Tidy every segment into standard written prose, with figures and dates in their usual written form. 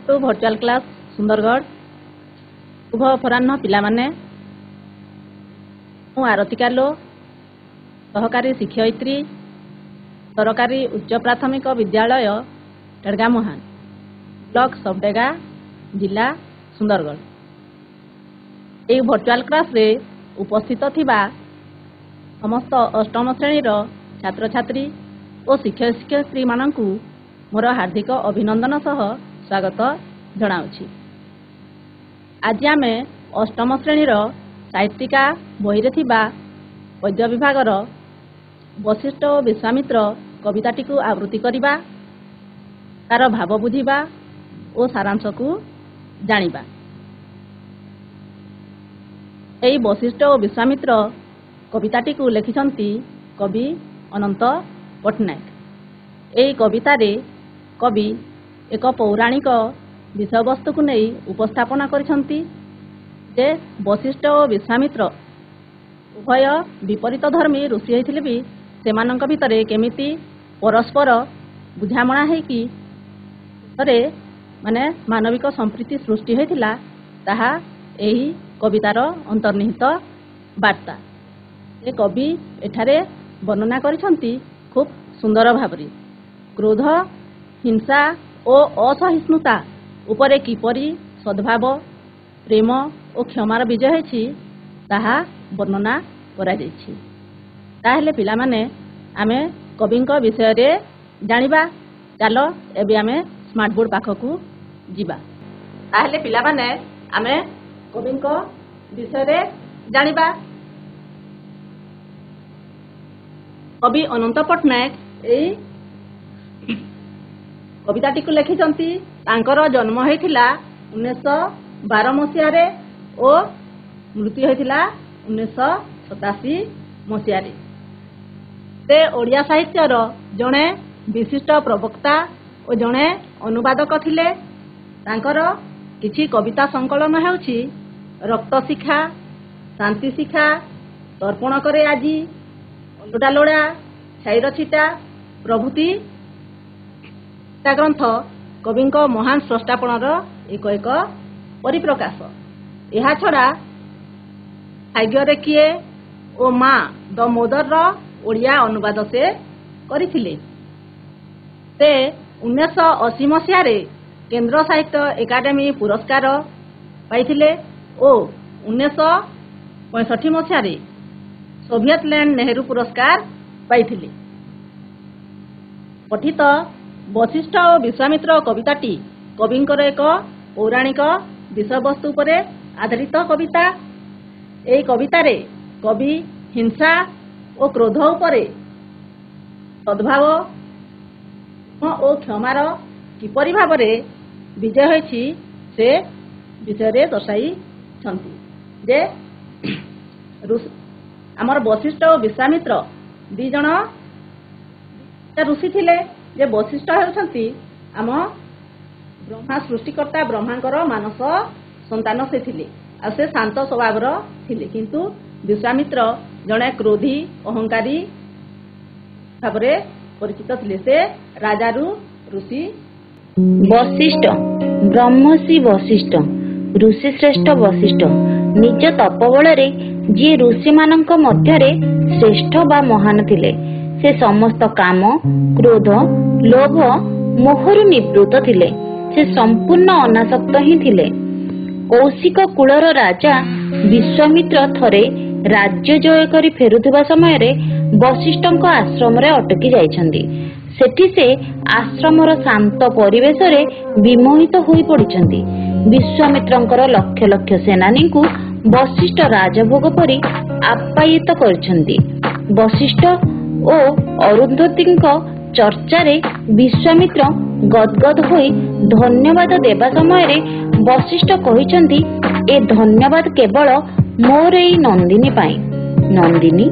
To virtual class Sundargarh शुभ अपराह्न पिलामाने मु आरती कालो सहकारी शिक्षयित्री सरकारी उच्च प्राथमिक विद्यालय टेड़गामुहान ब्लॉक सबडेगा जिला सुंदरगढ़ एक भर्चुआल क्लास रे उपस्थित थिबा समस्त अष्टम श्रेणीर छात्र छात्री और शिक्षक शिक्षयित्री मानकु मोर हार्दिक अभिनंदन सह स्वागत जनाउछि। आज आमे अष्टम श्रेणीर साहित्यिका बहिरे थिबा पद्य विभागर वशिष्ठ और विश्वामित्र कविताटी को आवृत्ति करिबा, तार भाव बुझिबा और सारांश को जानिबा। एई वशिष्ठ और विश्वामित्र कविताटी को लिखिछंती कवि अनंत पट्टनायक। एई कवितारे कवि एक पौराणिक विषय वस्तु को नहीं उपस्थापना करिछंती जे वशिष्ठ और विश्वामित्र उभय विपरीत धर्मी ऋषि होइथिले भी सेमानंक भितरे केमिति परस्पर बुझामणा है कि माने मानविक संप्रीति सृष्टि होइथिला ताहा एही कवितार अंतर्निहित वार्ता। ए कवि एठारे वर्णना करिछंती खूब सुंदर भावरे क्रोध हिंसा और असहिष्णुता उपरे किपरि सद्भाव प्रेम और क्षमार विजय होइछि ताहा वर्णना करा जाइछि। ताहेले पिलामाने आमे कविंक विषय रे जानिबा। चलो एबे आमे स्मार्ट बोर्ड पाखकु जिबा। ताहेले पिलामाने आमे कविंक विषय रे जानिबा। कवि अनंत पट्टनायक एई कविताटी को लिखिछंती तांकर जन्म होइथिला 1912 मसिया रे और मृत्यु होइथिला 1987 मसिया रे। ते ओडिया साहित्यर जणे विशिष्ट प्रवक्ता और जणे अनुवादक थिले। तांकर किछि कविता संकलन हेउछि रक्त शिखा, शांति शिखा, तर्पण करे आजी, लोड़ा लोड़ा, छाईर छिटा प्रभृति ग्रंथ कविंक महान स्रष्टापणर एक एक परिप्रकाश। यह छड़ा भाग्य किए और माँ द मोदर ओडिया अनुवाद से करथिले। ते 1980 मसिया रे केंद्र साहित्य एकाडेमी पुरस्कार पाइथिले और 1965 मसिया रे सोवियत लैंड नेहरू पुरस्कार पाइथिले। पठित वशिष्ठ और विश्वामित्र कविताटी कविंकर एक पौराणिक विषय वस्तु पर आधारित कविता। एई कवितारे कवि हिंसा और क्रोध उपरे सद्भाव और क्षमार किपरि भावरे विजय होइछि से विषय रे दर्शाई छंती जे आमर वशिष्ठ और विश्वामित्र दी जण ऋषि थिले। जे वशिष्ठ हेउछंती आम ब्रह्मा सृष्टिकर्ता ब्रह्मांकर मानस संतान से थिले आ से शांत स्वभावर थिले, किंतु विश्वामित्र जणे क्रोधी अहंकारी भावरे परिचित थिले। से राजारू ऋषि वशिष्ठ ब्रह्मश्री वशिष्ठ ऋषि श्रेष्ठ वशिष्ठ निज तपबल जी ऋषि मानक मध्यरे श्रेष्ठ बा महान थिले। से समस्त काम क्रोध लोभ मोहरु निवृत्त थिले। से संपूर्ण अनासक्त ही थिले। कौशिक कुलर राजा विश्वामित्र थरे राज्य जय करी फेरुथिबा समय रे वशिष्ठଙ୍କ आश्रम रे अटकी जाइछन्ती। सेठी से आश्रमर शांत परिवेश रे विमोहित होई पड़िछन्ती। विश्वामित्रଙ୍କର लक्ष लक्ष सेनानी को वशिष्ठ राजभोग परि आप्यायित करछन्ती। वशिष्ठ ओ अरुंधती चर्चा रे विश्वामित्र गदगद होई धन्यवाद देवा समय रे वशिष्ठ कहिछन्ती ए धन्यवाद केवल मोर एई नंदिनी पाई। नंदिनी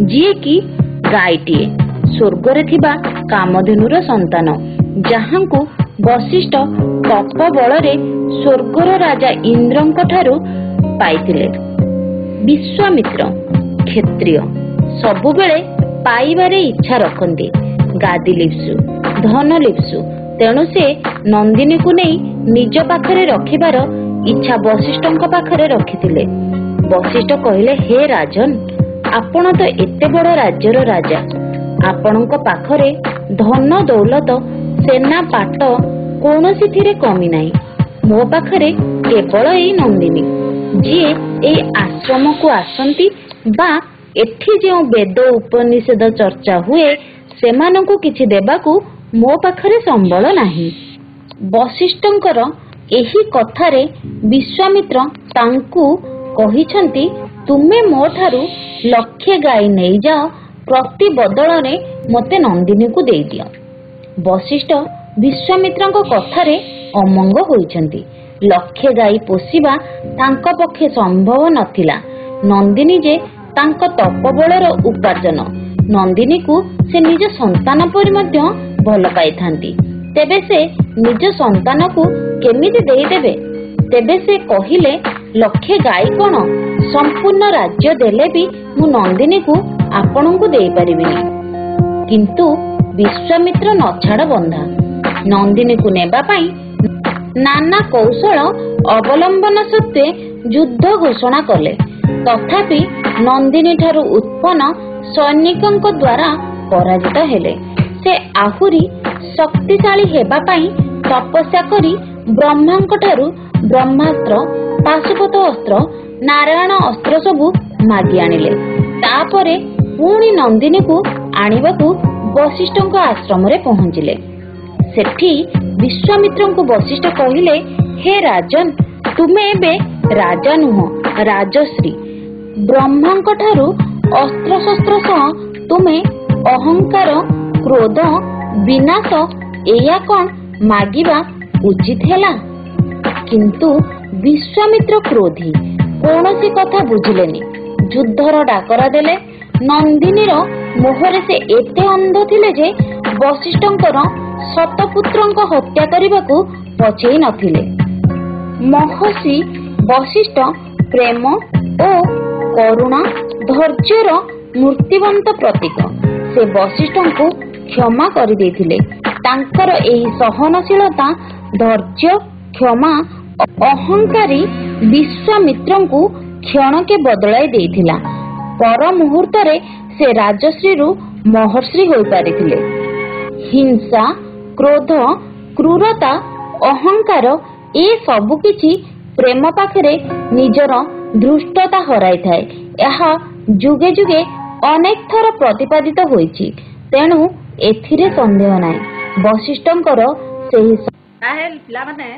जी की गायटीए स्वर्ग रे थिबा कामधेनुर संतान, जहां को वशिष्ठ तप बल रे स्वर्गर राजा इंद्रंक ठारू पाइथिले। विश्वामित्र क्षत्रिय सबुबेले पाइबारे इच्छा रखती, गादी लिप्सु धन लिप्सु, तेणु से नंदिनी को नहीं ନିଜ ପାଖରେ ରଖିବାର ଇଚ୍ଛା ବଶିଷ୍ଠଙ୍କ ପାଖରେ ରଖିଥିଲେ। ବଶିଷ୍ଠ କହିଲେ, ହେ ରାଜନ, ଆପଣ ତ ଏତେ ବଡ଼ ରାଜ୍ୟର ରାଜା। ଆପଣଙ୍କ ପାଖରେ ଧନ ଦୌଲତ ସେନା ପାଟ କୌଣସିଥିରେ କମି ନାହିଁ। ମୋ ପାଖରେ କେବଳ ଏଇ ନନ୍ଦିନୀ, ଯିଏ ଏଇ ଆଶ୍ରମକୁ ଆସନ୍ତି ବା ଏଠି ଯେଉଁ ବେଦ ଉପନିଷେଦ ଚର୍ଚ୍ଚା ହୁଏ ସେମାନଙ୍କୁ କିଛି ଦେବାକୁ ମୋ ପାଖରେ ସମ୍ବଳ ନାହିଁ। ବଶିଷ୍ଠଙ୍କର ଏହି କଥାରେ ବିଶ୍ୱାମିତ୍ର ତାଙ୍କୁ କହିଛନ୍ତି, ତୁମେ ମୋ ଠାରୁ 1,00,000 ଗାଈ ନେଇଯାଅ, ପ୍ରତି ବଦଳରେ ମୋତେ ନନ୍ଦିନୀକୁ ଦେଇଦିଅ। ବଶିଷ୍ଠ ବିଶ୍ୱାମିତ୍ରଙ୍କ କଥାରେ ଅମଙ୍ଗ ହୋଇଛନ୍ତି। 1,00,000 ଗାଈ ପୋଷିବା ତାଙ୍କ ପକ୍ଷେ ସମ୍ଭବ ନଥିଲା। ନନ୍ଦିନୀ ଯେ ତାଙ୍କ ତପବଳର ଉପାର୍ଜନ। ନନ୍ଦିନୀକୁ ସେ ନିଜ ସନ୍ତାନ ପରି ମଧ୍ୟ ଭଲ ପାଇଥାନ୍ତି। ତେବେ ସେ ନିଜ ସନ୍ତାନକୁ କେମିତି ଦେଇଦେବେ? ତେବେ ସେ କହିଲେ, 1,00,000 ଗାଈ କ'ଣ, ସମ୍ପୂର୍ଣ୍ଣ ରାଜ୍ୟ ଦେଲେ ବି ମୁଁ ନନ୍ଦିନୀକୁ ଆପଣଙ୍କୁ ଦେଇପାରିବିନି। କିନ୍ତୁ ବିଶ୍ୱାମିତ୍ର ନଛାଡ଼ ବନ୍ଧା। ନନ୍ଦିନୀକୁ ନେବା ପାଇଁ ନାନା କୌଶଳ ଅବଲମ୍ବନ ସତ୍ତ୍ୱେ ଯୁଦ୍ଧ ଘୋଷଣା କଲେ। ତଥାପି ନନ୍ଦିନୀ ଠାରୁ ଉତ୍ପନ୍ନ ସୈନିକଙ୍କ ଦ୍ୱାରା ପରାଜିତ ହେଲେ। ସେ ଆହୁରି ଶକ୍ତିଶାଳୀ ହେବା ପାଇଁ ତପସ୍ୟା କରି ବ୍ରହ୍ମାଙ୍କ ଠାରୁ ବ୍ରହ୍ମାସ୍ତ୍ର, ପାଶୁପତ ଅସ୍ତ୍ର, ନାରାୟଣ ଅସ୍ତ୍ର ସବୁ ମାଗି ଆଣିଲେ। ତାପରେ ପୁଣି ନନ୍ଦିନୀକୁ ଆଣିବାକୁ ବଶିଷ୍ଠଙ୍କ ଆଶ୍ରମରେ ପହଞ୍ଚିଲେ। ସେଠି ବିଶ୍ୱାମିତ୍ରଙ୍କୁ ବଶିଷ୍ଠ କହିଲେ, ହେ ରାଜନ, ତୁମେ ଏବେ ରାଜା ନୁହଁ, ରାଜଶ୍ରୀ। ବ୍ରହ୍ମାଙ୍କ ଠାରୁ ଅସ୍ତ୍ରଶସ୍ତ୍ର ସହ ତୁମେ ଅହଙ୍କାର, କ୍ରୋଧ, ବିନାଶ ଏଇଆ କ'ଣ ମାଗିବା ଉଚିତ ହେଲା? କିନ୍ତୁ ବିଶ୍ୱାମିତ୍ର କ୍ରୋଧୀ, କୌଣସି କଥା ବୁଝିଲେନି। ଯୁଦ୍ଧର ଡାକରା ଦେଲେ। ନନ୍ଦିନୀର ମୋହରେ ସେ ଏତେ ଅନ୍ଧ ଥିଲେ ଯେ ବଶିଷ୍ଠଙ୍କର ଶତପୁତ୍ରଙ୍କ ହତ୍ୟା କରିବାକୁ ପଛେଇ ନଥିଲେ। ମହର୍ଷି ବଶିଷ୍ଠ ପ୍ରେମ ଓ କରୁଣା, ଧୈର୍ଯ୍ୟର ମୂର୍ତ୍ତିବନ୍ତ ପ୍ରତୀକ। ସେ ବଶିଷ୍ଠଙ୍କୁ କ୍ଷମା କରିଦେଇଥିଲେ। ତାଙ୍କର ଏହି ସହନଶୀଳତା, ଧୈର୍ଯ୍ୟ, କ୍ଷମା ଅହଙ୍କାରୀ ବିଶ୍ୱାମିତ୍ରଙ୍କୁ କ୍ଷଣକେ ବଦଳାଇ ଦେଇଥିଲା। ପର ମୁହୂର୍ତ୍ତରେ ସେ ରାଜଶ୍ରୀରୁ ମହର୍ଷି ହୋଇପାରିଥିଲେ। ହିଂସା, କ୍ରୋଧ, କ୍ରୂରତା, ଅହଙ୍କାର ଏ ସବୁ କିଛି ପ୍ରେମ ପାଖରେ ନିଜର ଧୃଷ୍ଟତା ହରାଇଥାଏ। ଏହା ଯୁଗେ ଯୁଗେ ଅନେକ ଥର ପ୍ରତିପାଦିତ ହୋଇଛି। ତେଣୁ ଏଥିରେ ସନ୍ଦେହ ନାହିଁ। ବଶିଷ୍ଠଙ୍କର ସେହି ତାହେଲେ ପିଲାମାନେ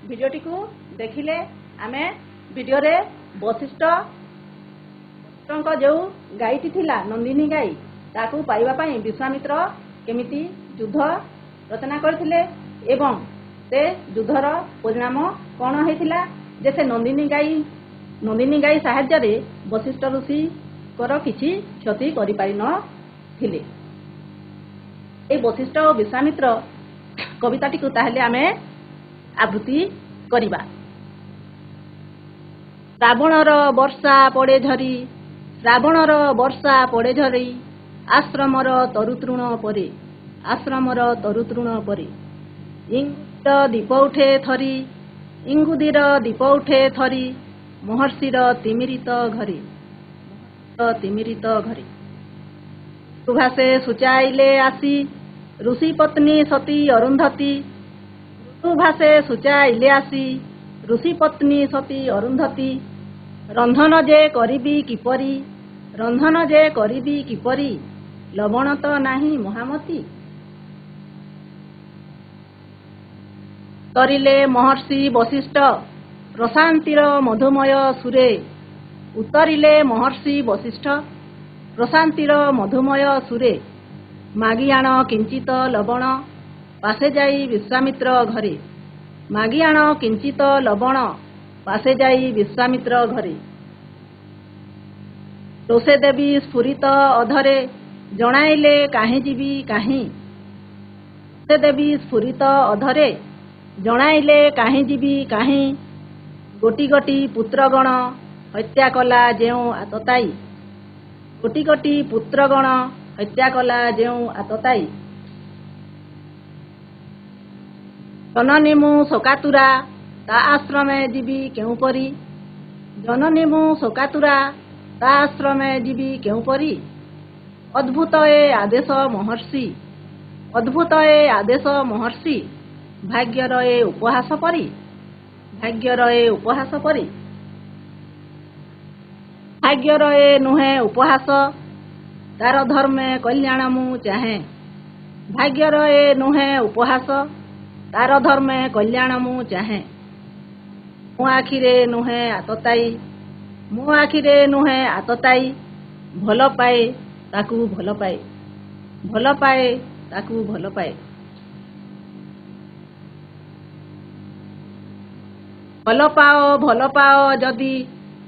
ଭିଡ଼ିଓଟିକୁ ଦେଖିଲେ। ଆମେ ଭିଡ଼ିଓରେ ବଶିଷ୍ଠଙ୍କ ଯେଉଁ ଗାଈଟି ଥିଲା, ନନ୍ଦିନୀ ଗାଈ, ତାକୁ ପାଇବା ପାଇଁ ବିଶ୍ୱାମିତ୍ର କେମିତି ଯୁଦ୍ଧ ରଚନା କରିଥିଲେ ଏବଂ ସେ ଯୁଦ୍ଧର ପରିଣାମ କ'ଣ ହେଇଥିଲା, ଯେ ସେ ନନ୍ଦିନୀ ଗାଈ ସାହାଯ୍ୟରେ ବଶିଷ୍ଠ ଋଷିଙ୍କର କିଛି କ୍ଷତି କରିପାରିନଥିଲେ। এই ବଶିଷ୍ଠ ଓ ବିଶ୍ୱାମିତ୍ର କବିତାଟିକୁ ତାହେଲେ ଆମେ ଆବୃତ୍ତି କରିବା। ଶ୍ରାବଣର ବର୍ଷା ପଡ଼େ ଝରି, ଶ୍ରାବଣର ବର୍ଷା ପଡ଼େ ଝରି, ଆଶ୍ରମର ତରୁତୃଣ ପରି, ଆଶ୍ରମର ତରୁତୃଣ ପରି, ଇଙ୍ଗୁଦିର ଦୀପ ଉଠେ ଥରି, ଇଙ୍ଗୁଦିର ଦୀପ ଉଠେ ଥରି, ମହର୍ଷିର ତିମିରିତ ଘରି, ତିମିରିତ ଘରି। ଋତୁଭାଷେ ସୂଚାଇଲେ ଆସି, ଋଷି ପତ୍ନୀ ସତୀ ଅରୁନ୍ଧତୀ, ଋତୁଭାଷେ ସୂଚାଇଲେ ଆସି, ଋଷି ପତ୍ନୀ ସତୀ ଅରୁନ୍ଧତୀ, ରନ୍ଧନ ଯେ କରିବି କିପରି, ରନ୍ଧନ ଯେ କରିବି କିପରି, ଲବଣ ତ ନାହିଁ ମହାମତୀ। ଉତ୍ତରିଲେ ମହର୍ଷି ବଶିଷ୍ଠ ପ୍ରଶାନ୍ତିର ମଧୁମୟ ସୁରେ, ଉତ୍ତରିଲେ ମହର୍ଷି ବଶିଷ୍ଠ ପ୍ରଶାନ୍ତିର ମଧୁମୟ ସୁରେ, ମାଗି ଆଣ କିଞ୍ଚିତ ଲବଣ, ପାଶେ ଯାଇ ବିଶ୍ୱାମିତ୍ର ଘରେ, ମାଗି ଆଣ କିଞ୍ଚିତ ଲବଣ, ପାଶେ ଯାଇ ବିଶ୍ୱାମିତ୍ର ଘରେ। ରୋଷେ ଦେବୀ ସ୍ଫୁରିତ ଅଧରେ, ଜଣାଇଲେ କାହିଁ ଯିବି କାହିଁ, ରୋଷେ ଦେବୀ ସ୍ଫୁରିତ ଅଧରେ, ଜଣାଇଲେ କାହିଁ ଯିବି କାହିଁ, ଗୋଟି ଗୋଟି ପୁତ୍ରଗଣ ହତ୍ୟା କଲା ଯେଉଁ ଆତତାଇ, ଗୋଟି ଗୋଟି ପୁତ୍ରଗଣ ହତ୍ୟା କଲା ଯେଉଁ ଆତତାଇ। ଜନନୀ ମୁଁ ଶୋକାତୁରା ତା ଆଶ୍ରମେ ଯିବି କେଉଁପରି। ଜନନୀ ମୁଁ ଶୋକାତୁରା ତା ଆଶ୍ରମେ ଯିବି କେଉଁପରି। ଅଦ୍ଭୁତ ଏ ଆଦେଶ ମହର୍ଷି, ଅଦ୍ଭୁତ ଏ ଆଦେଶ ମହର୍ଷି, ଭାଗ୍ୟର ଏ ଉପହାସ ପରି, ଭାଗ୍ୟର ଏ ଉପହାସ ପରି। ଭାଗ୍ୟର ଏ ନୁହେଁ ଉପହାସ, ତାର ଧର୍ମେ କଲ୍ୟାଣ ମୁଁ ଚାହେଁ। ଭାଗ୍ୟର ଏ ନୁହେଁ ଉପହାସ, ତାର ଧର୍ମେ କଲ୍ୟାଣ ମୁଁ ଚାହେଁ। ମୋ ଆଖିରେ ନୁହେଁ ଆତତାଇ, ମୋ ଆଖିରେ ନୁହେଁ ଆତତାଇ, ଭଲ ପାଏ ତାକୁ ଭଲ ପାଏ, ଭଲ ପାଏ ତାକୁ ଭଲ ପାଏ। ଭଲ ପାଅ ଯଦି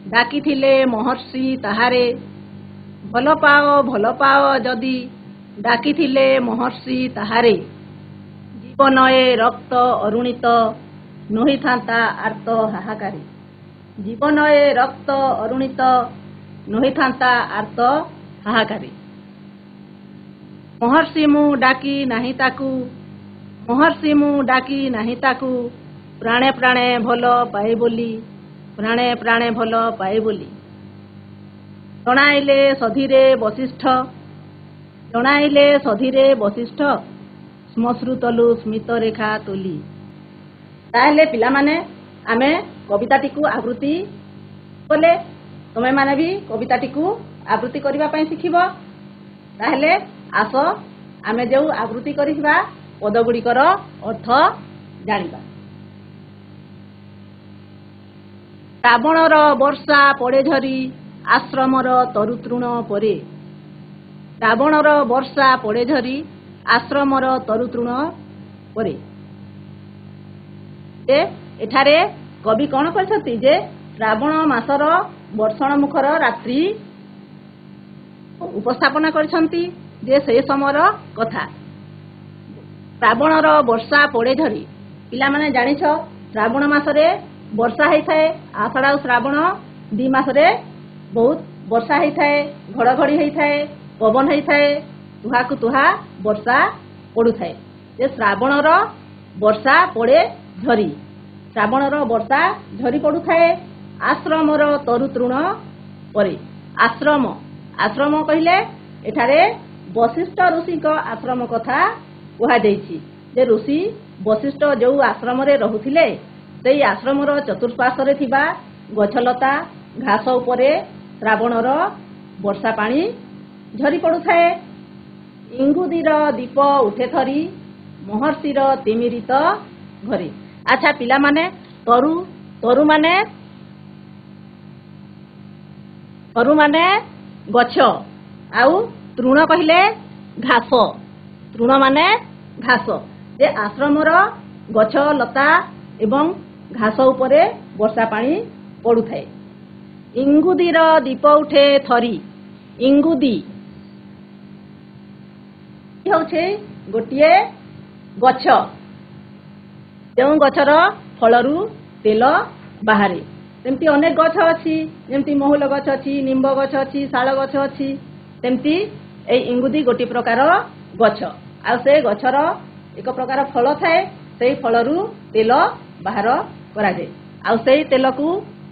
ଡାକିଥିଲେ ମହର୍ଷି ତାହାରେ। ଭଲ ପାଅ ଯଦି ଡାକିଥିଲେ ମହର୍ଷି ତାହାରେ। ଜୀବନ ଏ ରକ୍ତ ଅରୁଣିତ ନୋହିଥାନ୍ତା ଆର୍ତ୍ତ ହାହାକାରେ। ଜୀବନ ଏ ରକ୍ତ ଅରୁଣିତ ନୋହିଥାନ୍ତା ଆର୍ତ୍ତ ହାହାକାରେ। ମହର୍ଷି ମୁଁ ଡାକି ନାହିଁ ତାକୁ, ମହର୍ଷି ମୁଁ ଡାକି ନାହିଁ ତାକୁ, ପ୍ରାଣେ ପ୍ରାଣେ ଭଲ ପାଏ ବୋଲି, ପ୍ରାଣେ ପ୍ରାଣେ ଭଲ ପାଏ ବୋଲି। ଜଣାଇଲେ ସଧିରେ ବଶିଷ୍ଠ, ଜଣାଇଲେ ସଧିରେ ବଶିଷ୍ଠ, ଶ୍ମଶ୍ରୁତଲୁ ସ୍ମିତ ରେଖା ତୋଲି। ତାହେଲେ ପିଲାମାନେ ଆମେ କବିତାଟିକୁ ଆବୃତ୍ତି କଲେ, ତୁମେମାନେ ବି କବିତାଟିକୁ ଆବୃତ୍ତି କରିବା ପାଇଁ ଶିଖିବ। ତାହେଲେ ଆସ ଆମେ ଯେଉଁ ଆବୃତ୍ତି କରିଥିବା ପଦଗୁଡ଼ିକର ଅର୍ଥ ଜାଣିବା। ଶ୍ରାବଣର ବର୍ଷା ପଡ଼େ ଝରି ଆଶ୍ରମର ତରୁତୃଣ ପରି। ଶ୍ରାବଣର ବର୍ଷା ପଡ଼େ ଝରି ଆଶ୍ରମର ତରୁତୃଣ ପରି। ଏଠାରେ କବି କ'ଣ କରିଛନ୍ତି ଯେ ଶ୍ରାବଣ ମାସର ବର୍ଷଣ ମୁଖର ରାତ୍ରି ଉପସ୍ଥାପନ କରିଛନ୍ତି ଯେ ସେହି ସମୟର କଥା। ଶ୍ରାବଣର ବର୍ଷା ପଡ଼େ ଝରି, ପିଲାମାନେ ଜାଣିଛ ଶ୍ରାବଣ ମାସରେ ବର୍ଷା ହେଇଥାଏ। ଆଷାଢ଼ ଆଉ ଶ୍ରାବଣ ଦୁଇ ମାସରେ ବହୁତ ବର୍ଷା ହେଇଥାଏ, ଘଡ଼ଘଡ଼ି ହେଇଥାଏ, ପବନ ହେଇଥାଏ, ତୁହାକୁ ତୁହା ବର୍ଷା ପଡ଼ୁଥାଏ। ଯେ ଶ୍ରାବଣର ବର୍ଷା ପଡ଼େ ଝରି, ଶ୍ରାବଣର ବର୍ଷା ଝରି ପଡ଼ୁଥାଏ ଆଶ୍ରମର ତରୁତୃଣ ପରି। ଆଶ୍ରମ, ଆଶ୍ରମ କହିଲେ ଏଠାରେ ବଶିଷ୍ଠ ଋଷିଙ୍କ ଆଶ୍ରମ କଥା କୁହାଯାଇଛି। ଯେ ଋଷି ବଶିଷ୍ଠ ଯେଉଁ ଆଶ୍ରମରେ ରହୁଥିଲେ ସେହି ଆଶ୍ରମର ଚତୁଃପାର୍ଶ୍ୱରେ ଥିବା ଗଛଲତା ଘାସ ଉପରେ ଶ୍ରାବଣର ବର୍ଷା ପାଣି ଝରି ପଡ଼ୁଥାଏ। ଇଙ୍ଗୁଦିର ଦୀପ ଉଠେ ଥରି ମହର୍ଷିର ତିମିରିତ ଘରେ। ଆଚ୍ଛା ପିଲାମାନେ, ତରୁ ମାନେ ଗଛ, ଆଉ ତୃଣ କହିଲେ ଘାସ, ତୃଣ ମାନେ ଘାସ। ଯେ ଆଶ୍ରମର ଗଛ ଲତା ଏବଂ ଘାସ ଉପରେ ବର୍ଷା ପାଣି ପଡ଼ୁଥାଏ। ଇଙ୍ଗୁଦିର ଦୀପ ଉଠେ ଥରି, ଇଙ୍ଗୁଦି ହେଉଛି ଗୋଟିଏ ଗଛ, ଯେଉଁ ଗଛର ଫଳରୁ ତେଲ ବାହାରେ। ସେମିତି ଅନେକ ଗଛ ଅଛି, ଯେମିତି ମହୁଲ ଗଛ ଅଛି, ନିମ୍ବ ଗଛ ଅଛି, ଶାଳ ଗଛ ଅଛି। ସେମିତି ଏଇ ଇଙ୍ଗୁଦି ଗୋଟିଏ ପ୍ରକାର ଗଛ, ଆଉ ସେ ଗଛର ଏକ ପ୍ରକାର ଫଳ ଥାଏ, ସେଇ ଫଳରୁ ତେଲ ବାହାର କରାଯାଏ। ଆଉ ସେଇ ତେଲକୁ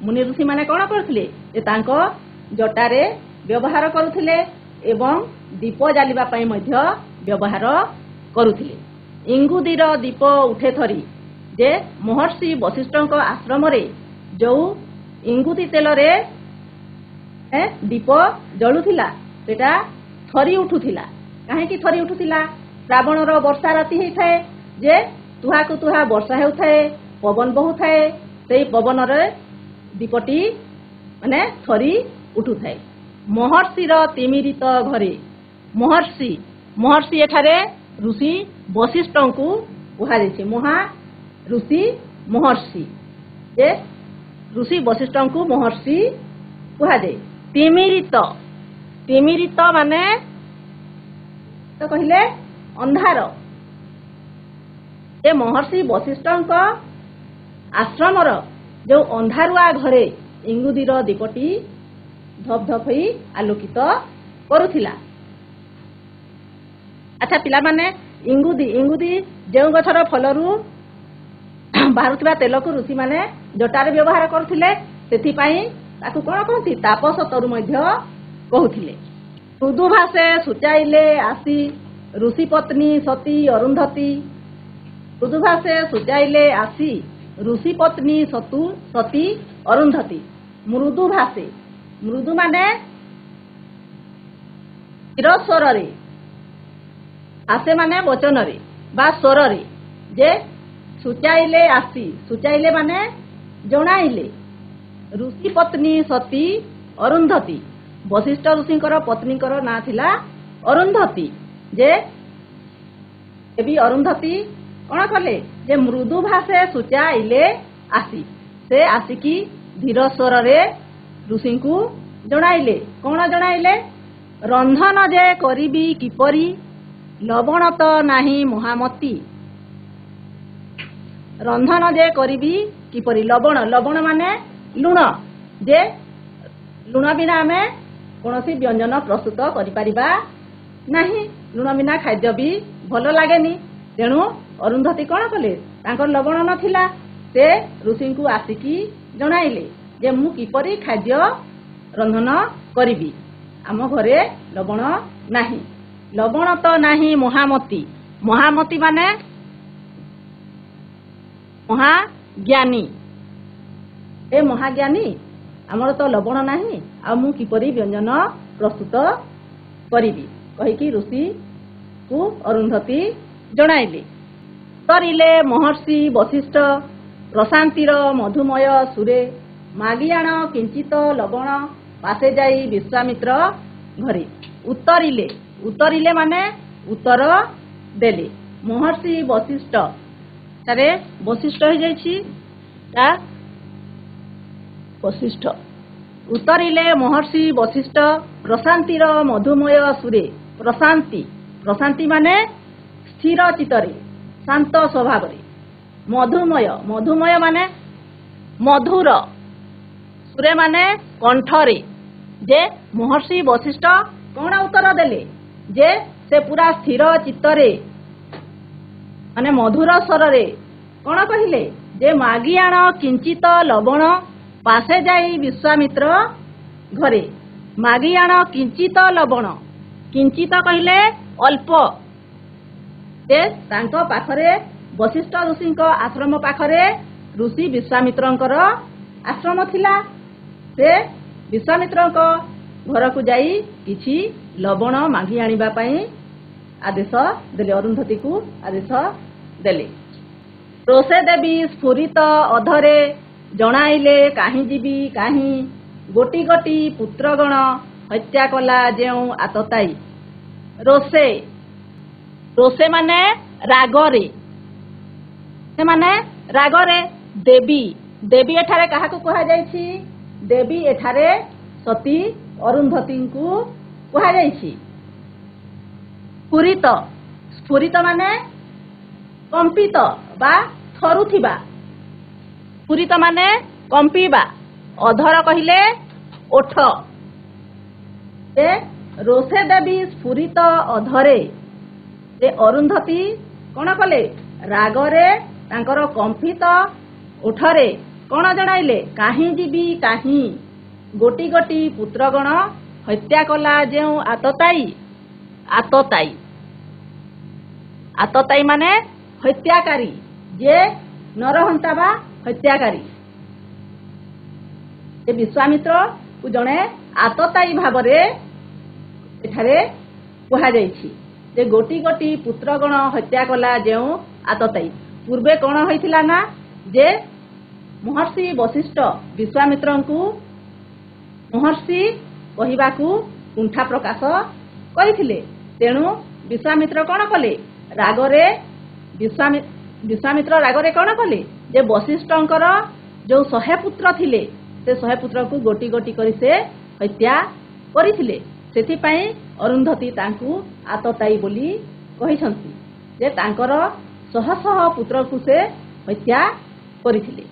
ମୁନି ଋଷିମାନେ କ'ଣ କରୁଥିଲେ ଯେ ତାଙ୍କ ଜଟାରେ ବ୍ୟବହାର କରୁଥିଲେ ଏବଂ ଦୀପ ଜାଳିବା ପାଇଁ ମଧ୍ୟ ବ୍ୟବହାର କରୁଥିଲେ। ଇଙ୍ଗୁଦିର ଦୀପ ଉଠେ ଥରି, ଯେ ମହର୍ଷି ବଶିଷ୍ଠଙ୍କ ଆଶ୍ରମରେ ଯେଉଁ ଇଙ୍ଗୁଦି ତେଲରେ ଦୀପ ଜଳୁଥିଲା ସେଟା ଥରି ଉଠୁଥିଲା। କାହିଁକି ଥରି ଉଠୁଥିଲା? ଶ୍ରାବଣର ବର୍ଷା ରାତି ହେଇଥାଏ, ଯେ ତୁହାକୁ ତୁହା ବର୍ଷା ହେଉଥାଏ, ପବନ ବହୁଥାଏ, ସେଇ ପବନରେ ଦୀପଟି ମାନେ ଥରି ଉଠୁଥାଏ। ମହର୍ଷିର ତିମିରିତ ଘରେ, ମହର୍ଷି, ମହର୍ଷି ଏଠାରେ ଋଷି ବଶିଷ୍ଠଙ୍କୁ କୁହାଯାଇଛି। ଋଷି ମହର୍ଷି, ଯେ ଋଷି ବଶିଷ୍ଠଙ୍କୁ ମହର୍ଷି କୁହାଯାଏ। ତିମିରିତ, ତିମିରିତ ମାନେ କହିଲେ ଅନ୍ଧାର। ଯେ ମହର୍ଷି ବଶିଷ୍ଠଙ୍କ ଆଶ୍ରମର ଯେଉଁ ଅନ୍ଧାରୁଆ ଘରେ ଇଙ୍ଗୁଦିର ଦୀପଟି ଧପ ଧପ ହୋଇ ଆଲୋକିତ କରୁଥିଲା। ଆଚ୍ଛା ପିଲାମାନେ, ଇଙ୍ଗୁଦି ଯେଉଁ ଗଛର ଫଳରୁ ବାହାରୁଥିବା ତେଲକୁ ଋଷିମାନେ ଜଟାରେ ବ୍ୟବହାର କରୁଥିଲେ। ସେଥିପାଇଁ ତାକୁ କ'ଣ କହନ୍ତି? ତାପସ ତରୁ ମଧ୍ୟ କହୁଥିଲେ। ମୃଦୁ ଭାଷେ ସୂଚାଇଲେ ଆସି ଋଷି ପତ୍ନୀ ସତୀ ଅରୁନ୍ଧତୀ। ମୃଦୁ ଭାଷେ ସୂଚାଇଲେ ଆସି ଋଷି ପତ୍ନୀ ସତୀ ଅରୁନ୍ଧତୀ। ମୃଦୁ ଭାଷେ, ମୃଦୁ ମାନେ ସ୍ଥିର ସ୍ୱରରେ, ଆସେ ମାନେ ବଚନରେ ବା ସ୍ୱରରେ, ଯେ ସୂଚାଇଲେ ଆସି, ସୂଚାଇଲେ ମାନେ ଜଣାଇଲେ, ଋଷି ପତ୍ନୀ ସତୀ ଅରୁନ୍ଧତୀ। ବଶିଷ୍ଠ ଋଷିଙ୍କର ପତ୍ନୀଙ୍କର ନାଁ ଥିଲା ଅରୁନ୍ଧତୀ। ଯେ ଦେବୀ ଅରୁନ୍ଧତୀ କ'ଣ କଲେ? ଯେ ମୃଦୁ ଭାଷେ ସୂଚାଇଲେ ଆସି, ସେ ଆସିକି ଧୀର ସ୍ୱରରେ ଋଷିଙ୍କୁ ଜଣାଇଲେ। କ'ଣ ଜଣାଇଲେ? ରନ୍ଧନ ଯେ କରିବି କିପରି, ଲବଣ ତ ନାହିଁ ମହାମତି। ରନ୍ଧନ ଯେ କରିବି କିପରି, ଲବଣ, ଲବଣ ମାନେ ଲୁଣ। ଯେ ଲୁଣ ବିନା ଆମେ କୌଣସି ବ୍ୟଞ୍ଜନ ପ୍ରସ୍ତୁତ କରିପାରିବା ନାହିଁ। ଲୁଣ ବିନା ଖାଦ୍ୟ ବି ଭଲ ଲାଗେନି। ତେଣୁ ଅରୁନ୍ଧତୀ କ'ଣ କଲେ? ତାଙ୍କର ଲବଣ ନଥିଲା। ସେ ଋଷିଙ୍କୁ ଆସିକି ଜଣାଇଲେ ଯେ ମୁଁ କିପରି ଖାଦ୍ୟ ରନ୍ଧନ କରିବି, ଆମ ଘରେ ଲବଣ ନାହିଁ। ଲବଣ ତ ନାହିଁ ମହାମତି। ମହାମତି ମାନେ ମହାଜ୍ଞାନୀ। ଏ ମହାଜ୍ଞାନୀ, ଆମର ତ ଲବଣ ନାହିଁ, ଆଉ ମୁଁ କିପରି ବ୍ୟଞ୍ଜନ ପ୍ରସ୍ତୁତ କରିବି କହିକି ଋଷିକୁ ଅରୁନ୍ଧତୀ ଜଣାଇଲେ। ଉତ୍ତରିଲେ ମହର୍ଷି ବଶିଷ୍ଠ ପ୍ରଶାନ୍ତିର ମଧୁମୟ ସୁରେ। ମାଗି ଆଣ କିଞ୍ଚିତ ଲବଣ ପାଶେ ଯାଇ ବିଶ୍ୱାମିତ୍ର ଘରେ। ଉତ୍ତରିଲେ, ଉତ୍ତରିଲେ ମାନେ ଉତ୍ତର ଦେଲେ। ମହର୍ଷି ବଶିଷ୍ଠ, ତାରେ ବଶିଷ୍ଠ ହେଇଯାଇଛି, ତା ବଶିଷ୍ଠ। ଉତ୍ତରିଲେ ମହର୍ଷି ବଶିଷ୍ଠ ପ୍ରଶାନ୍ତିର ମଧୁମୟ ସୁରେ। ପ୍ରଶାନ୍ତି, ପ୍ରଶାନ୍ତି ମାନେ ସ୍ଥିର ଚିତ୍ତରେ, ଶାନ୍ତ ସ୍ୱଭାବରେ। ମଧୁମୟ, ମଧୁମୟ ମାନେ ମଧୁର। ସୁରେ ମାନେ କଣ୍ଠରେ। ଯେ ମହର୍ଷି ବଶିଷ୍ଠ କ'ଣ ଉତ୍ତର ଦେଲେ? ଯେ ସେ ପୁରା ସ୍ଥିର ଚିତ୍ତରେ ମାନେ ମଧୁର ସ୍ୱରରେ କ'ଣ କହିଲେ? ଯେ ମାଗି ଆଣ କିଞ୍ଚିତ ଲବଣ ପାଶେ ଯାଇ ବିଶ୍ୱାମିତ୍ର ଘରେ। ମାଗି ଆଣ କିଞ୍ଚିତ ଲବଣ। କିଞ୍ଚିତ କହିଲେ ଅଳ୍ପ। ଯେ ତାଙ୍କ ପାଖରେ, ବଶିଷ୍ଠ ଋଷିଙ୍କ ଆଶ୍ରମ ପାଖରେ ଋଷି ବିଶ୍ୱାମିତ୍ରଙ୍କର ଆଶ୍ରମ ଥିଲା। ସେ ବିଶ୍ୱାମିତ୍ରଙ୍କ ଘରକୁ ଯାଇ କିଛି ଲବଣ ମାଗି ଆଣିବା ପାଇଁ ଆଦେଶ ଦେଲେ, ଅରୁନ୍ଧତୀକୁ ଆଦେଶ ଦେଲେ। ରୋଷେ ଦେବୀ ସ୍ଫୁରିତ ଅଧରେ ଜଣାଇଲେ କାହିଁ ଯିବି କାହିଁ। ଗୋଟି ଗୋଟି ପୁତ୍ରଗଣ ହତ୍ୟା କଲା ଯେଉଁ ଆତତାଇ। ରୋଷେ, ରୋଷେ ମାନେ ରାଗରେ। ସେମାନେ ରାଗରେ। ଦେବୀ, ଦେବୀ ଏଠାରେ କାହାକୁ କୁହାଯାଇଛି? ଦେବୀ ଏଠାରେ ସତୀ ଅରୁନ୍ଧତୀଙ୍କୁ କୁହାଯାଇଛି। ସ୍ଫୁରିତ, ସ୍ଫୁରିତ ମାନେ କମ୍ପିତ ବା ଥରୁଥିବା। ସ୍ଫୁରିତ ମାନେ କମ୍ପିବା। ଅଧର କହିଲେ ଓଠ। ଯେ ରୋଷେ ଦେବୀ ସ୍ଫୁରିତ ଅଧରେ, ଯେ ଅରୁନ୍ଧତୀ କ'ଣ କଲେ? ରାଗରେ ତାଙ୍କର କମ୍ପିତ ଓଠରେ କ'ଣ ଜଣାଇଲେ? କାହିଁ ଯିବି କାହିଁ। ଗୋଟି ଗୋଟି ପୁତ୍ରଗଣ ହତ୍ୟା କଲା ଯେଉଁ ଆତତାଇ। ଆତତାଇ, ଆତତାଇ ମାନେ ହତ୍ୟାକାରୀ, ଯେ ନରହନ୍ତା ବା ହତ୍ୟାକାରୀ। ଯେ ବିଶ୍ୱାମିତ୍ରକୁ ଜଣେ ଆତତାଇ ଭାବରେ ଏଠାରେ କୁହାଯାଇଛି। ଯେ ଗୋଟି ଗୋଟି ପୁତ୍ରଗଣ ହତ୍ୟା କଲା ଯେଉଁ ଆତତାଇ। ପୂର୍ବେ କ'ଣ ହୋଇଥିଲା ନା, ଯେ ମହର୍ଷି ବଶିଷ୍ଠ ବିଶ୍ୱାମିତ୍ରଙ୍କୁ ମହର୍ଷି କହିବାକୁ କୁଣ୍ଠା ପ୍ରକାଶ କରିଥିଲେ। ତେଣୁ ବିଶ୍ୱାମିତ୍ର କ'ଣ କଲେ? ରାଗରେ, ବିଶ୍ୱାମିତ୍ର ରାଗରେ କ'ଣ କଲେ? ଯେ ବଶିଷ୍ଠଙ୍କର ଯେଉଁ 100 ପୁତ୍ର ଥିଲେ, ସେ 100 ପୁତ୍ରକୁ ଗୋଟି ଗୋଟି କରି ସେ ହତ୍ୟା କରିଥିଲେ। ସେଥିପାଇଁ ଅରୁନ୍ଧତୀ ତାଙ୍କୁ ଆତତାଇ ବୋଲି କହିଛନ୍ତି। ଯେ ତାଙ୍କର 100 ପୁତ୍ରକୁ ସେ ହତ୍ୟା କରିଥିଲେ।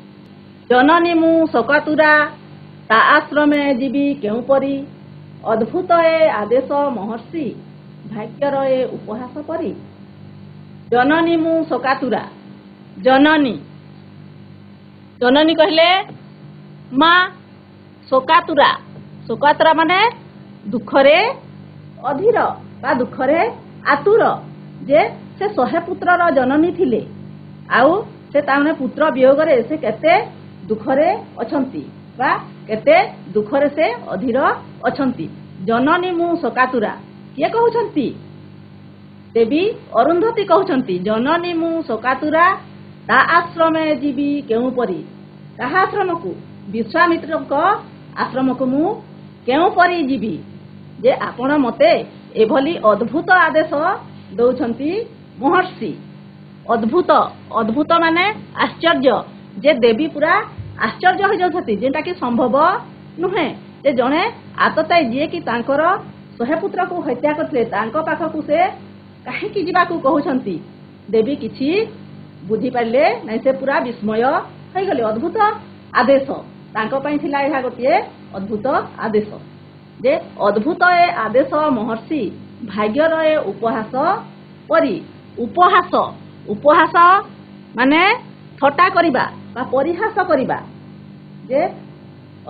ଜନନୀ ମୁଁ ଶୋକାତୁରା ତା ଆଶ୍ରମେ ଯିବି କେଉଁପରି। ଅଦ୍ଭୁତ ଏ ଆଦେଶ ମହର୍ଷି ଭାଗ୍ୟର ଏ ଉପହାସ ପରି। ଜନନୀ ମୁଁ ଶୋକାତୁରା। ଜନନୀ, जननी कहले माँ शोकातुरा शोकातुरा माने दुखरे अधीर बा दुखरे आतुर जे से 100 पुत्रर जननी थिले आउ से ताने पुत्र वियोगरे से केते दुखरे अछंती बा केते दुखरे से अधीर अछंती जननी मु शोकातुरा किए कहउछंती देवी अरुंधती कहउछंती जननी मु शोकातुरा ता आश्रमे जीवी केउ परी ताहा आश्रम को विश्वामित्र को आश्रम को मु केउ परी जीवी जे आपण मते एभली अद्भुत आदेश दौछंती महर्षि अद्भुत अद्भुत माने आश्चर्य जे देवी पूरा आश्चर्य हो जाउछती जेटा कि संभव नुहे जे जणे आतताई जे कि तांकर 100 पुत्र को हत्या करथिले तांको पाखकु से काहे कि जिबा को कहउछंती देवी किछि बुद्धि पाइले नै से पूरा विस्मय হৈ गले अद्भुत आदेश तांको पई थिला एहा गोटे अद्भुत आदेश जे अद्भुत ए आदेश महर्षि भाग्यर ए उपहास परी उपहास उपहास माने थटा करिबा बा परिहास करिबा जे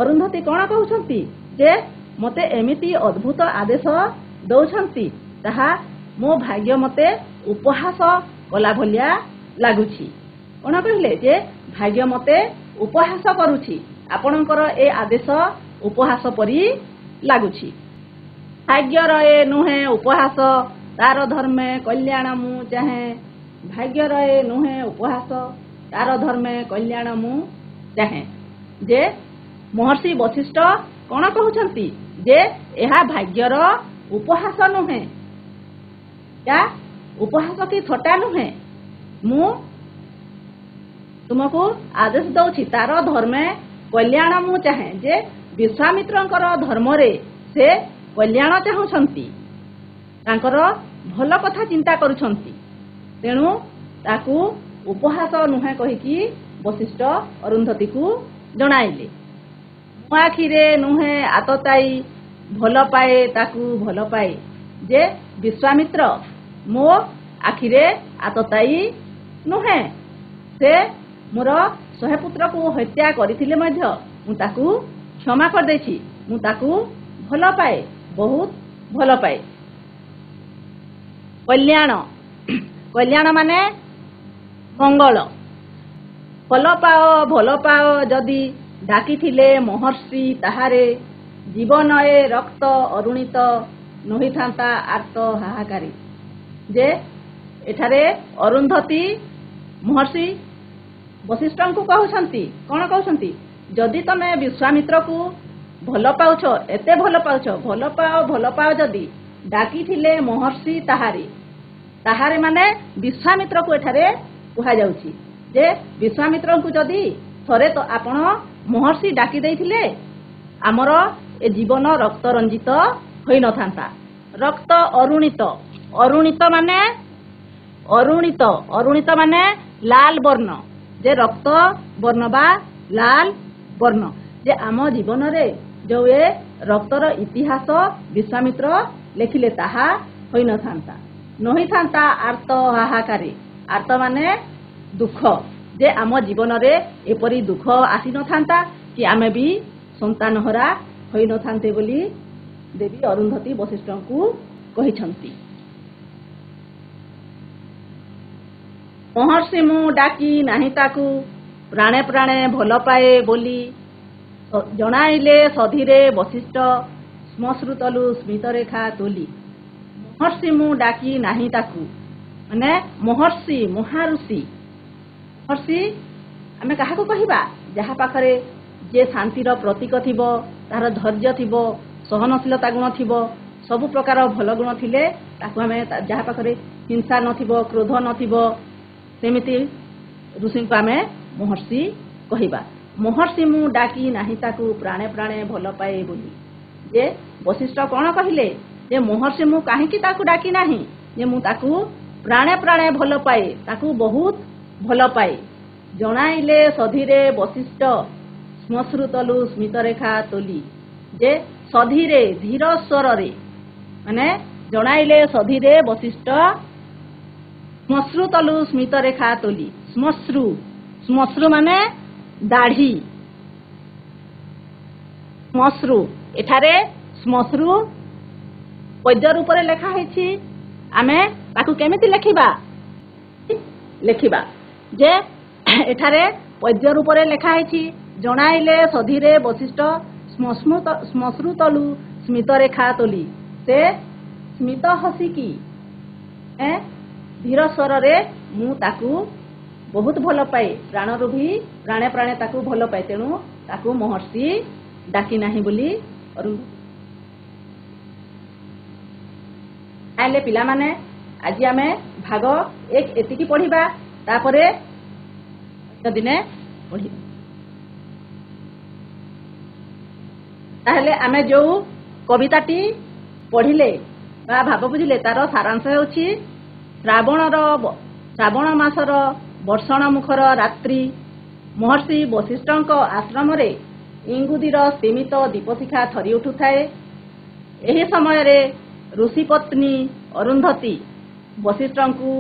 अरुंधती कोन कहउछंती जे मते एमिति अद्भुत आदेश दौछंती ताहा मो भाग्य मते उपहास कला भलिया लागुछि कोन कहले जे भाग्य मते उपहास करूछि आपणकर ए आदेश उपहास परी लागुछि भाग्यर ए नुहे उपहास तार धर्मे कल्याण मु चाहे भाग्यर ए नुहे उपहास तार धर्मे कल्याण मु चाहे जे महर्षि वशिष्ठ कोन कहउछंती जे एहा भाग्यर उपहास नुहे या उपहास की थटा नुहे मु तुमको आदेश दउछि तार धर्मे कल्याण मु चाहे जे विश्वामित्रंकर धर्म रे से कल्याण चाहुछंती तांकर भल कथा चिंता करूछंती तेणु ताकू उपहास नुहे कहिकी वशिष्ठ अरुंधती को जणाइले मो आखिरे नुहे आतताई भल पाए ताकू भल पाए जे विश्वामित्र मो आखिरे आतताई नुहे से मोर 100 पुत्र को हत्या करथिले मध्य मु ताकू क्षमा कर देछि मु ताकू भल पाए बहुत भल पाए कल्याण कल्याण माने मंगल भल पाओ जदि डाकिथिले महर्षि ताहारे जीवन ए रक्त अरुणित नही थांता आर्त हाहाकारी जे एठारे अरुंधती महर्षि वशिष्ठ को कहउछंती कोन कहउछंती जदि तमे विश्वामित्र को भल पाउछ एते भल पाओ जदि डाकिथिले महर्षि ताहारे ताहारे माने विश्वामित्र को एठारे कुहा जाउछि जे विश्वामित्र को जदि थरे तो आपण महर्षि डाकी देइथिले आमर ए जीवन रक्त रंजित होई न थांता रक्त अरुणित अरुणित माने लाल वर्ण जे रक्त वर्ण बा लाल वर्ण जे आम जीवन रे जो ए रक्तर इतिहास विश्वामित्र लेखिले ताहा होई न थांता नही थांता आर्त हाहाकारी आर्त माने दुख जे आम जीवन रे एपरी दुख आसी न थांता कि आमे भी संतान हरा होई न थांते बोली देवी अरुंधती वशिष्ठ को कहिछंती महर्षि मु डाकी नाही ताकू प्राणे प्राणे भल पाए बोली जणाइले सधीरे वशिष्ठ श्मश्रुतलु स्मितरेखा तोली महर्षि मु डाकी नाही ताकू माने महर्षि महाऋषि महर्षि आमे काहा को कहिबा जहा पाखरे जे शांतिर प्रतीक थिबो तार धैर्य थिबो सहनशीलता गुण थिबो सब प्रकार भल गुण थिले ताकू आमे जहा पाखरे हिंसा नथिबो क्रोध नथिबो सेमिति ऋषि को आमे महर्षि कहिबा महर्षि मु डाकी नाही ताकू प्राणे प्राणे भल पाए बोली जे वशिष्ठ कोन कहिले जे महर्षि मु काहे की ताकू डाकी नाही जे मु ताकू प्राणे प्राणे भल पाए ताकू बहुत भल पाए जणाइले सधीरे वशिष्ठ श्मश्रुतलु स्मितरेखा तोली जे सधीरे धीर स्वर रे माने जणाइले सधीरे वशिष्ठ श्मश्रुतलु स्मितरेखा तोली श्मश्रु माने दाढ़ी श्मश्रु एठारे श्मश्रु पद्य रूप में लिखाई आमे ताकू केमिति लेखिबा जे एठारे पद्य रूप में लिखाई जणाइले सधीरे वशिष्ठ श्मश्रु तलु स्मित रेखा तोली से स्मित हसिकी धीर स्वर रे मु ताकू बहुत भल पाए प्राणरू भी प्राणे प्राणे ताकू भल पाए तेणु ताकू महर्षि डाकी नाही बोली आले पिला माने आज आमे भाग एक एतिकी पढ़िबा तापरे दिने पढ़िबा ताहले आमे जो कविताटी पढ़िले बा भाव बुझिले तार सारांश होछि श्रावण मासर वर्षण मुखर रात्रि महर्षि वशिष्ठଙ୍କ आश्रमरे इंगुदीर सीमित दीपशिखा थरी उठुଥାଏ। ଏହି ସମୟରେ ऋषि पत्नी अरुंधती वशिष्ठଙ୍କୁ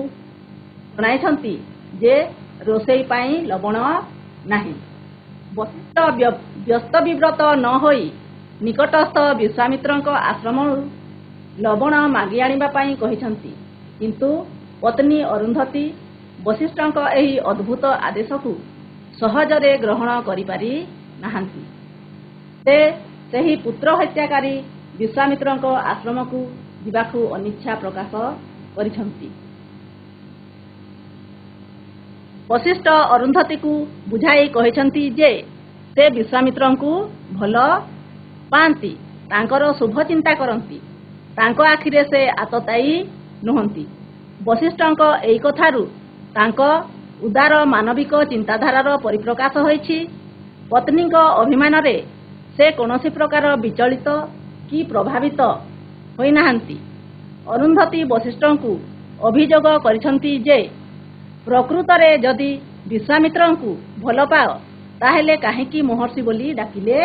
ଜଣାଇଛନ୍ତି ଯେ ରୋଷେଇ ପାଇଁ ଲବଣ ନାହିଁ। वशिष्ठ ବ୍ୟସ୍ତ ବିବ୍ରତ ନ ହୋଇ ନିକଟସ୍ଥ ବିଶ୍ୱାମିତ୍ରଙ୍କ ଆଶ୍ରମରୁ ଲବଣ ମାଗି ଆଣିବା ପାଇଁ କହିଛନ୍ତି। କିନ୍ତୁ पत्नी अरुंधती वशिष्ठଙ୍କ ଏହି ଅଦ୍ଭୁତ ଆଦେଶକୁ ସହଜରେ ଗ୍ରହଣ କରିପାରି ନାହାନ୍ତି। ସେ ସେହି ପୁତ୍ର ହତ୍ୟାକାରୀ ବିଶ୍ୱାମିତ୍ରଙ୍କ ଆଶ୍ରମକୁ ଯିବାକୁ ଅନିଚ୍ଛା ପ୍ରକାଶ କରିଛନ୍ତି। वशिष्ठ अरुंधतीକୁ ବୁଝାଇ କହିଛନ୍ତି ଯେ ସେ ବିଶ୍ୱାମିତ୍ରଙ୍କୁ ଭଲ ପାଆନ୍ତି, ତାଙ୍କର ଶୁଭ ଚିନ୍ତା କରନ୍ତି, ତାଙ୍କ ଆଖିରେ ସେ ଆତତାୟୀ ନୁହନ୍ତି। वशिष्ठଙ୍କ ଏହି କଥାରୁ ତାଙ୍କ ଉଦାର ମାନବିକ ଚିନ୍ତାଧାରାର ପରିପ୍ରକାଶ ହୋଇଛି। ପତ୍ନୀଙ୍କ ଅଭିମାନରେ ସେ କୌଣସି ପ୍ରକାର ବିଚଳିତ କି ପ୍ରଭାବିତ ହୋଇନାହାନ୍ତି। ଅରୁନ୍ଧତୀ ବଶିଷ୍ଠଙ୍କୁ ଅଭିଯୋଗ କରିଛନ୍ତି ଯେ ପ୍ରକୃତରେ ଯଦି ବିଶ୍ୱାମିତ୍ରଙ୍କୁ ଭଲ ପାଅ ତାହେଲେ କାହିଁକି ମହର୍ଷି ବୋଲି ଡାକିଲେ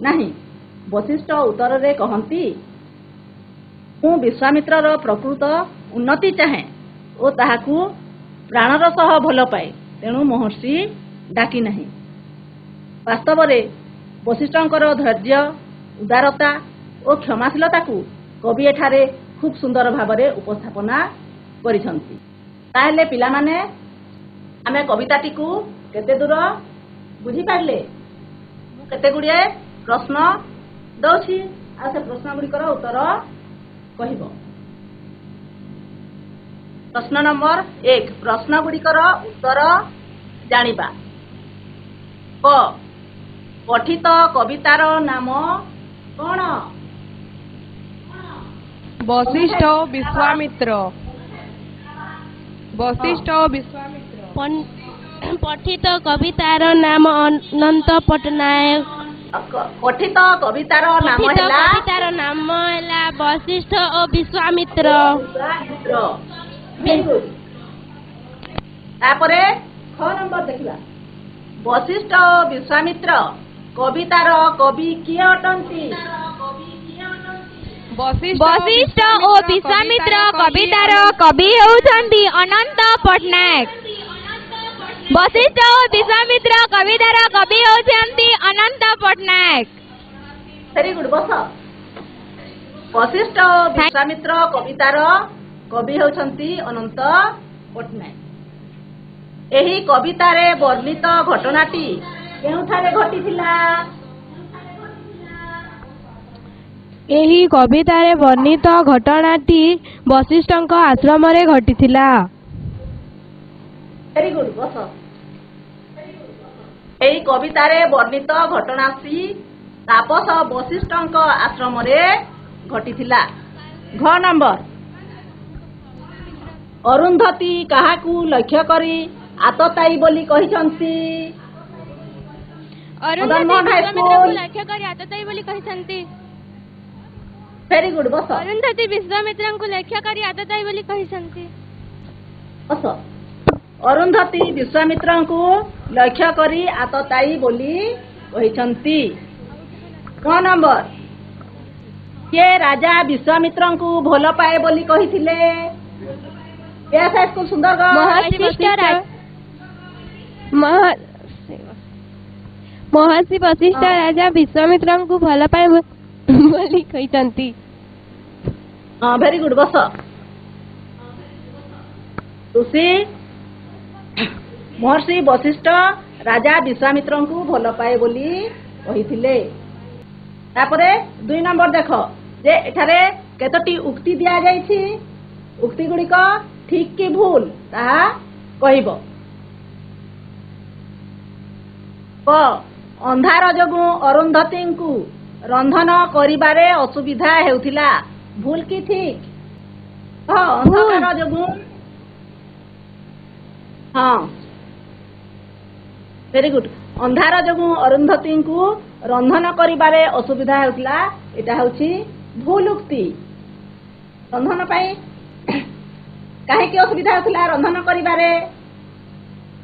ନାହିଁ। ବଶିଷ୍ଠ ଉତ୍ତରରେ କହନ୍ତି, ମୁଁ ବିଶ୍ୱାମିତ୍ରର ପ୍ରକୃତ ଉନ୍ନତି ଚାହେଁ ଓ ତାହାକୁ ପ୍ରାଣର ସହ ଭଲ ପାଏ, ତେଣୁ ମହର୍ଷି ଡାକି ନାହିଁ। ବାସ୍ତବରେ ବଶିଷ୍ଠଙ୍କର ଧୈର୍ଯ୍ୟ, ଉଦାରତା ଓ କ୍ଷମାଶୀଳତାକୁ କବି ଏଠାରେ ଖୁବ୍ ସୁନ୍ଦର ଭାବରେ ଉପସ୍ଥାପନା କରିଛନ୍ତି। ତାହେଲେ ପିଲାମାନେ ଆମେ କବିତାଟିକୁ କେତେ ଦୂର ବୁଝିପାରିଲେ? ମୁଁ କେତେ ଗୁଡ଼ିଏ ପ୍ରଶ୍ନ ଦେଉଛି, ଆଉ ସେ ପ୍ରଶ୍ନ ଗୁଡ଼ିକର ଉତ୍ତର କହିବ। प्रश्न नंबर 1 प्रश्न गुड़िकर उत्तर जानिबा। क पठित कवितार नाम कौन? वशिष्ठ विश्वामित्र। वशिष्ठ विश्वामित्र। पठित कवितार नाम अनंत पटनायक। पठित कवितार नाम है वशिष्ठ और विश्वामित्र। तापरे 6 नंबर देखिबा। वशिष्ठ और विश्वामित्र कवितार कवि किए अटंती? वशिष्ठ और विश्वामित्र कवितार कवि होउछंती अनंत पटनायक। वशिष्ठ और विश्वामित्र कवितार कवि होउछंती अनंत पटनायक। वेरी गुड बस। वशिष्ठ और विश्वामित्र कवितार कवि होउछंती अनंत पटनायक। एही कवितारे वर्णित घटनाटी केउठारे घटिथिला? एही कवितारे वर्णित घटनाटी वशिष्ठଙ୍କ आश्रमरे घटिथिला। वेरी गुड बस। एही कवितारे वर्णित घटनाटी तापस वशिष्ठଙ୍କ आश्रमरे घटिथिला। घ नंबर अरुंधती काहाकू लक्ष्य करी आतताई बोली कहिसंती? लक्ष्य करी आतताई बोली कहिसंती। वेरी गुड बस। अरुंधती विश्वामित्रଙ୍କୁ लक्ष्य करी आतताई बोली कहिसंती। बस। अरुंधती विश्वामित्रଙ୍କୁ लक्ष्य करी आतताई बोली कहिसंती। क नंबर ये राजा विश्वामित्रଙ୍କୁ भल पाए बोली कहिथिले? सुंदर ମହର୍ଷି ବଶିଷ୍ଠ ରାଜା ବିଶ୍ୱାମିତ୍ରଙ୍କୁ ଭଲ ପାଏ ବୋଲି କହିଛନ୍ତି। ହଁ ଭେରି ଗୁଡ୍ ବସ। ଋଷି ମହର୍ଷି ବଶିଷ୍ଠ ରାଜା ବିଶ୍ୱାମିତ୍ରଙ୍କୁ ଭଲ ପାଏ ବୋଲି କହିଥିଲେ। ତାପରେ 2 ନମ୍ବର ଦେଖ ଯେ ଏଠାରେ କେତୋଟି ଉକ୍ତି ଦିଆଯାଇଛି। ଉକ୍ତି ଗୁଡ଼ିକ ଠିକ କି ଭୁଲ ତାହା କହିବ। କ ଅନ୍ଧାର ଯୋଗୁଁ ଅରୁନ୍ଧତୀଙ୍କୁ ରନ୍ଧନ କରିବାରେ ଅସୁବିଧା ହେଉଥିଲା। ଭୁଲ କି ଠିକ? ଅନ୍ଧକାର ଯୋଗୁଁ। ହଁ ଭେରି ଗୁଡ୍। ଅନ୍ଧାର ଯୋଗୁଁ ଅରୁନ୍ଧତୀଙ୍କୁ ରନ୍ଧନ କରିବାରେ ଅସୁବିଧା ହେଉଥିଲା। ଏଟା ହେଉଛି ଭୁଲ ଉକ୍ତି। ରନ୍ଧନ ପାଇଁ କାହିଁକି ଅସୁବିଧା ହେଉଥିଲା? ରନ୍ଧନ କରିବାରେ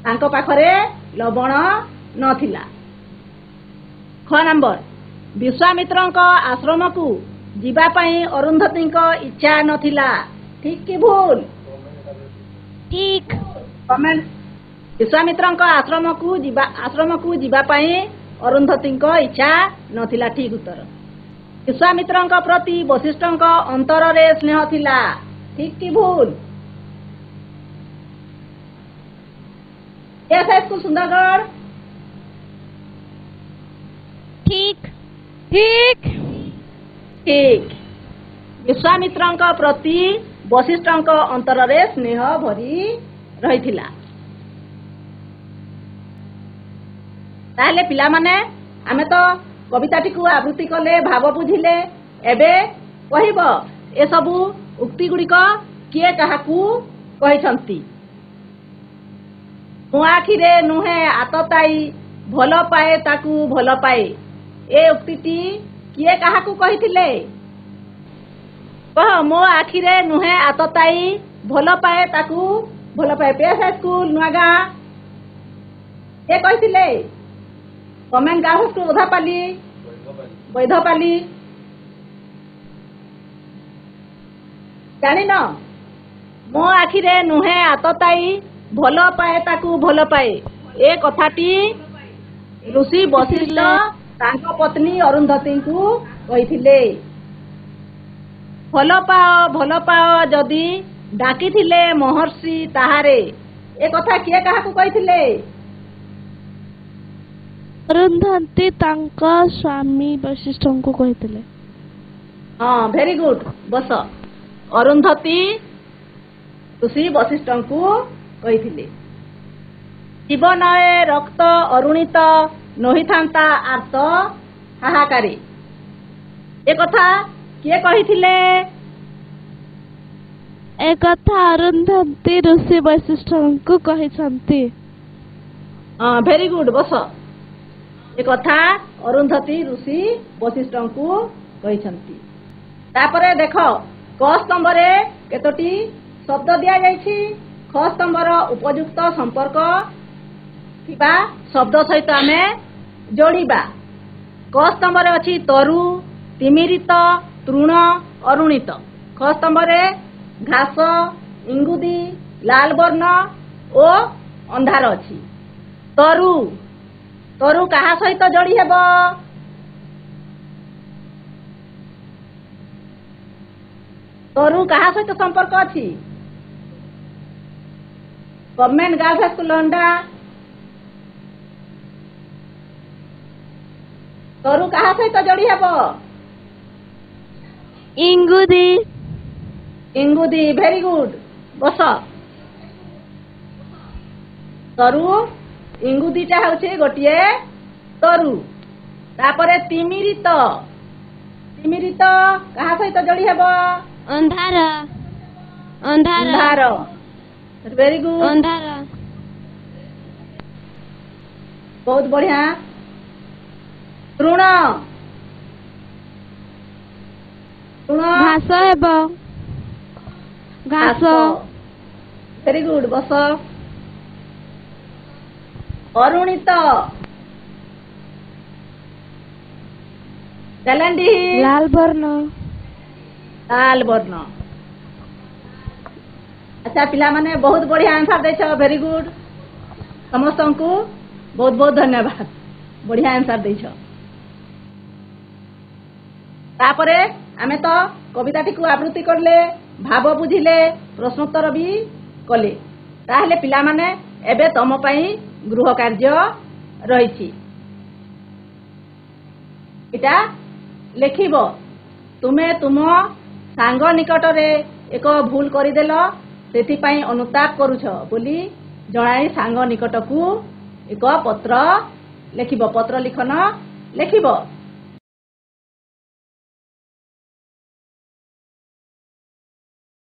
ତାଙ୍କ ପାଖରେ ଲବଣ ନଥିଲା। ଖ ନମ୍ବର ବିଶ୍ୱାମିତ୍ରଙ୍କ ଆଶ୍ରମକୁ ଯିବା ପାଇଁ ଅରୁନ୍ଧତୀଙ୍କ ଇଚ୍ଛା ନଥିଲା। ଠିକ କି ଭୁଲ? ଠିକ। କମେଣ୍ଟ। ବିଶ୍ୱାମିତ୍ରଙ୍କ ଆଶ୍ରମକୁ ଯିବା ପାଇଁ ଅରୁନ୍ଧତୀଙ୍କ ଇଚ୍ଛା ନଥିଲା। ଠିକ ଉତ୍ତର। ବିଶ୍ୱାମିତ୍ରଙ୍କ ପ୍ରତି ବଶିଷ୍ଠଙ୍କ ଅନ୍ତରରେ ସ୍ନେହ ଥିଲା। ଠିକ କି ଭୁଲ? ସ୍କୁଲ ସୁନ୍ଦରଗଡ଼। ଠିକ। ଠିକ। ଠିକ। ବିଶ୍ୱାମିତ୍ରଙ୍କ ପ୍ରତି ବଶିଷ୍ଠଙ୍କ ଅନ୍ତରରେ ସ୍ନେହ ଭରି ରହିଥିଲା। ତାହେଲେ ପିଲାମାନେ ଆମେ ତ କବିତାଟିକୁ ଆବୃତ୍ତି କଲେ, ଭାବ ବୁଝିଲେ। ଏବେ କହିବ ଏସବୁ ଉକ୍ତି ଗୁଡ଼ିକ କିଏ କାହାକୁ କହିଛନ୍ତି। ମୋ ଆଖିରେ ନୁହେଁ ଆତତାଇ ଭଲ ପାଏ ତାକୁ ଭଲ ପାଏ। ଏ ଉକ୍ତିଟି କିଏ କାହାକୁ କହିଥିଲେ? କହ। ମୋ ଆଖିରେ ନୁହେଁ ଆତତାଇ ଭଲ ପାଏ ତାକୁ ଭଲ ପାଏ। PSI school Nuagaon. କିଏ କହିଥିଲେ? Government girls school Odhapali, Baidhapali. ଜାଣିନ? ମୋ ଆଖିରେ ନୁହେଁ ଆତତାଇ ଭଲ ପାଏ ତାକୁ ଭଲ ପାଏ। ଏ କଥାଟି ଋଷି ବଶିଷ୍ଠ ତାଙ୍କ ପତ୍ନୀ ଅରୁନ୍ଧତୀଙ୍କୁ କହିଥିଲେ। ଭଲ ପାଅ ଯଦି ଡାକିଥିଲେ ମହର୍ଷି ତାହାରେ। ଏ କଥା କିଏ କାହାକୁ କହିଥିଲେ? ଅରୁନ୍ଧତୀ ତାଙ୍କ ସ୍ୱାମୀ ବଶିଷ୍ଠଙ୍କୁ କହିଥିଲେ। ହଁ ଭେରି ଗୁଡ୍ ବସ। ଅରୁନ୍ଧତୀ ଋଷି ବଶିଷ୍ଠଙ୍କୁ କହିଥିଲେ। ଜୀବନଏ ରକ୍ତ ଅରୁଣିତ ନହିଥାନ୍ତା ଆର୍ତ ହାହାକାରେ। ଏ କଥା କିଏ କହିଥିଲେ? ଏ କଥା ଅରୁନ୍ଧତୀ ଋଷି ବଶିଷ୍ଠଙ୍କୁ କହିଛନ୍ତି। ହଁ ଭେରି ଗୁଡ୍ ବସ। ଏ କଥା ଅରୁନ୍ଧତୀ ଋଷି ବଶିଷ୍ଠଙ୍କୁ କହିଛନ୍ତି। ତାପରେ ଦେଖ କ ସ୍ତମ୍ଭରେ କେତୋଟି ଶବ୍ଦ ଦିଆଯାଇଛି। ଖ ସ୍ତମ୍ଭର ଉପଯୁକ୍ତ ସମ୍ପର୍କ ଥିବା ଶବ୍ଦ ସହିତ ଆମେ ଯୋଡ଼ିବା। କ ସ୍ତମ୍ଭରେ ଅଛି ତରୁ, ତିମିରିତ, ତୃଣ, ଅରୁଣିତ। ଖ ସ୍ତମ୍ଭରେ ଘାସ, ଇଙ୍ଗୁଦି, ଲାଲ ବର୍ଣ୍ଣ ଓ ଅନ୍ଧାର ଅଛି। ତରୁ ତରୁ କାହା ସହିତ ଯୋଡ଼ି ହେବ? ତରୁ କାହା ସହିତ ସମ୍ପର୍କ ଅଛି? ଗଭର୍ଣ୍ଣମେଣ୍ଟ ଗାର୍ଲସ ସ୍କୁଲ ଲଣ୍ଡା। ତରୁ କାହା ସହିତ ଯୋଡ଼ି ହେବ? ଇଙ୍ଗୁଦି। ଇଙ୍ଗୁଦି ଭେରି ଗୁଡ୍ ବସ। ତରୁ ଇଙ୍ଗୁଦିଟା ହେଉଛି ଗୋଟିଏ ତରୁ। ତାପରେ ତିମିରିତ। ତିମିରିତ କାହା ସହିତ ଯୋଡ଼ି ହେବ? ଅନ୍ଧାର। ଅନ୍ଧାର। ଅନ୍ଧାର ଭେରି ଗୁଡ୍। ଅନ୍ଧାର। ବହୁତ ବଢିଆ। ତୃଣ। ତୃଣ ଘାସ ହେବ। ଘାସ। ଭେରି ଗୁଡ୍ ବସ। ଅରୁଣିତ। ଚାଲଣ୍ଡି। ଲାଲ ବର୍ଣ୍ଣ। ଲାଲ ବର୍ଣ୍ଣ। ଆଚ୍ଛା ପିଲାମାନେ ବହୁତ ବଢିଆ ଆନ୍ସର ଦେଇଛ। Very good. ସମସ୍ତଙ୍କୁ ବହୁତ ବହୁତ ଧନ୍ୟବାଦ। बढ़िया आंसर देछ। तापरे आमे तो कविताटी को आवृत्ति करले, भाव बुझिले, प्रश्नोत्तर भी कले। ताहले पिला माने एबे तम पई गृह कार्य रहिछि। इटा लेखिब तुमे तुम सांग निकटरे एक भूल करिदेल सेथि पई अनुताप करूछ बोली जणाई सांग निकटकू एक पत्र लेखिब, पत्र लिखन लेखिब।